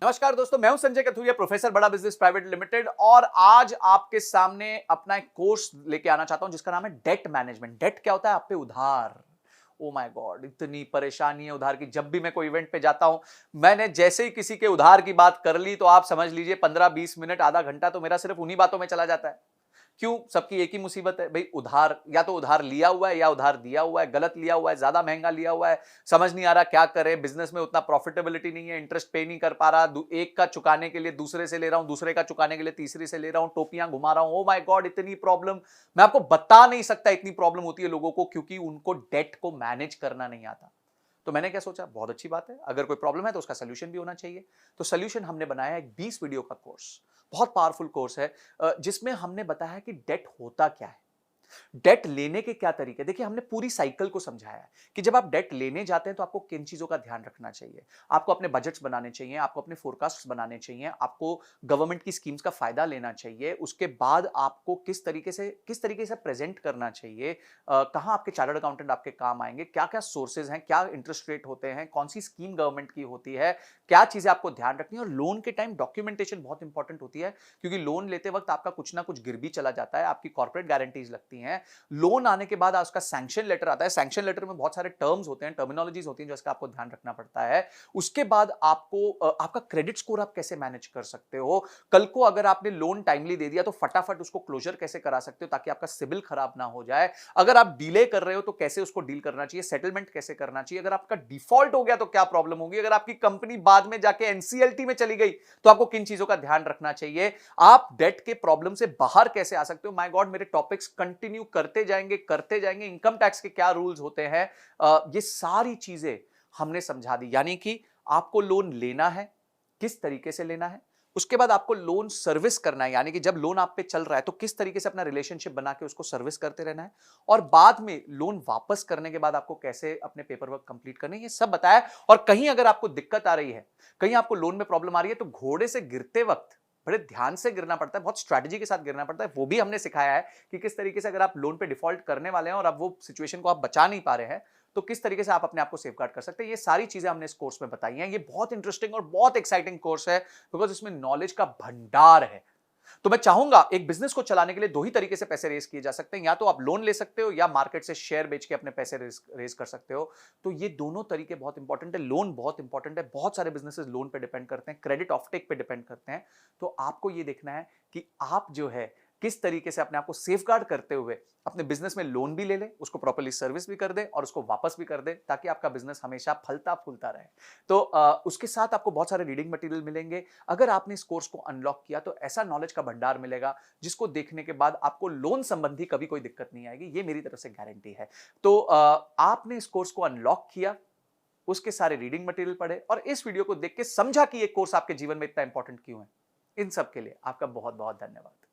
नमस्कार दोस्तों, मैं हूं संजय कथुरिया, प्रोफेसर बड़ा बिजनेस प्राइवेट लिमिटेड। और आज आपके सामने अपना एक कोर्स लेके आना चाहता हूं जिसका नाम है डेट मैनेजमेंट। डेट क्या होता है? आप पे उधार। ओ माय गॉड, इतनी परेशानी है उधार की। जब भी मैं कोई इवेंट पे जाता हूं, मैंने जैसे ही किसी के उधार की बात कर ली तो आप समझ लीजिए 15-20 मिनट, आधा घंटा तो मेरा सिर्फ उन्हीं बातों में चला जाता है। क्यों? सबकी एक ही मुसीबत है भाई, उधार। या तो उधार लिया हुआ है या उधार दिया हुआ है, गलत लिया हुआ है, ज्यादा महंगा लिया हुआ है, समझ नहीं आ रहा क्या करे। बिजनेस में उतना प्रॉफिटेबिलिटी नहीं है, इंटरेस्ट पे नहीं कर पा रहा, एक का चुकाने के लिए दूसरे से ले रहा हूं, दूसरे का चुकाने के लिए तीसरे से ले रहा हूं, टोपियां घुमा रहा हूं। ओ माय गॉड, इतनी प्रॉब्लम मैं आपको बता नहीं सकता। इतनी प्रॉब्लम होती है लोगों को क्योंकि उनको डेट को मैनेज करना नहीं आता। तो मैंने क्या सोचा, बहुत अच्छी बात है, अगर कोई प्रॉब्लम है तो उसका सोल्यूशन भी होना चाहिए। तो सोल्यूशन हमने बनाया है एक 20 वीडियो का कोर्स। बहुत पावरफुल कोर्स है, जिसमें हमने बताया कि डेट होता क्या है, डेट लेने के क्या तरीके। देखिए, हमने पूरी साइकिल को समझाया है कि जब आप डेट लेने जाते हैं तो आपको किन चीजों का ध्यान रखना चाहिए। आपको अपने बजट्स बनाने चाहिए, आपको अपने फोरकास्ट्स बनाने चाहिए, आपको गवर्नमेंट की स्कीम्स का फायदा लेना चाहिए। उसके बाद आपको किस तरीके से प्रेजेंट करना चाहिए, कहां आपके चार्टर्ड अकाउंटेंट आपके काम आएंगे, क्या क्या सोर्सेज हैं, क्या इंटरेस्ट रेट होते हैं, कौन सी स्कीम गवर्नमेंट की होती है, क्या चीजें आपको ध्यान रखनी है। और लोन के टाइम डॉक्यूमेंटेशन बहुत इंपॉर्टेंट होती है, क्योंकि लोन लेते वक्त आपका कुछ ना कुछ गिर भी चला जाता है, आपकी कॉर्पोरेट गारंटीज लगती हैं। लोन आने के बाद उसका सैंक्शन लेटर आता है। सैंक्शन लेटर में बहुत सारे टर्म्स होते हैं, टर्मिनोलॉजीज होती हैं, जिसका आपको ध्यान रखना पड़ता है। उसके बाद आपको आपका क्रेडिट स्कोर आप कैसे मैनेज कर सकते हो। कल को अगर आपने लोन टाइमली दे दिया तो फटाफट उसको क्लोजर कैसे करा सकते हो ताकि आपका सिबिल खराब ना हो जाए। अगर आप डिले कर रहे हो तो कैसे उसको डील करना चाहिए, सेटलमेंट कैसे करना चाहिए। अगर आपका डिफॉल्ट हो गया तो क्या प्रॉब्लम होगी। अगर आपकी कंपनी बाद में जाके एनसीएलटी में चली गई तो आपको किन चीजों का ध्यान रखना चाहिए। आप डेट के प्रॉब्लम से बाहर कैसे आ सकते हो। माय गॉड, मेरे टॉपिक्स कंटिन्यू करते जाएंगे। इनकम टैक्स के क्या रूल्स होते हैं, ये सारी चीजें हमने समझा दी। यानी कि आपको लोन लेना है, किस तरीके से लेना है। उसके बाद आपको लोन सर्विस करना है, यानी कि जब लोन आप पे चल रहा है तो किस तरीके से अपना रिलेशनशिप बना के उसको सर्विस करते रहना है। और बाद में लोन वापस करने के बाद आपको कैसे अपने पेपर वर्क कंप्लीट करने, ये सब बताया। और कहीं अगर आपको दिक्कत आ रही है, कहीं आपको लोन में प्रॉब्लम आ रही है, तो घोड़े से गिरते वक्त बड़े ध्यान से गिरना पड़ता है, बहुत स्ट्रैटेजी के साथ गिरना पड़ता है। वो भी हमने सिखाया है कि किस तरीके से अगर आप लोन पे डिफॉल्ट करने वाले हैं और अब वो सिचुएशन को आप बचा नहीं पा रहे हैं, तो किस तरीके से आप अपने आप को सेफगार्ड कर सकते हैं। ये सारी चीजें हमने इस कोर्स में बताई हैं। ये बहुत इंटरेस्टिंग और बहुत एक्साइटिंग कोर्स है, बिकॉज इसमें नॉलेज का भंडार है। तो मैं चाहूंगा, एक बिजनेस को चलाने के लिए दो ही तरीके से पैसे रेज किए जा सकते हैं, या तो आप लोन ले सकते हो या मार्केट से शेयर बेच के अपने पैसे रेज कर सकते हो। तो ये दोनों तरीके बहुत इंपॉर्टेंट है। लोन बहुत इंपॉर्टेंट है, बहुत सारे बिजनेसेस लोन पे डिपेंड करते हैं, क्रेडिट ऑफटेक पे डिपेंड करते हैं। तो आपको ये देखना है कि आप जो है किस तरीके से अपने आप को सेफगार्ड करते हुए अपने बिजनेस में लोन भी ले ले, उसको प्रॉपर्ली सर्विस भी कर दे और उसको वापस भी कर दे, ताकि आपका बिजनेस हमेशा फलता फूलता रहे। तो उसके साथ आपको बहुत सारे रीडिंग मटेरियल मिलेंगे। अगर आपने इस कोर्स को अनलॉक किया तो ऐसा नॉलेज का भंडार मिलेगा जिसको देखने के बाद आपको लोन संबंधी कभी कोई दिक्कत नहीं आएगी, ये मेरी तरफ से गारंटी है। तो आपने इस कोर्स को अनलॉक किया, उसके सारे रीडिंग मटेरियल पढ़े और इस वीडियो को देख के समझा कि ये कोर्स आपके जीवन में इतना इंपॉर्टेंट क्यों है। इन सब के लिए आपका बहुत बहुत धन्यवाद।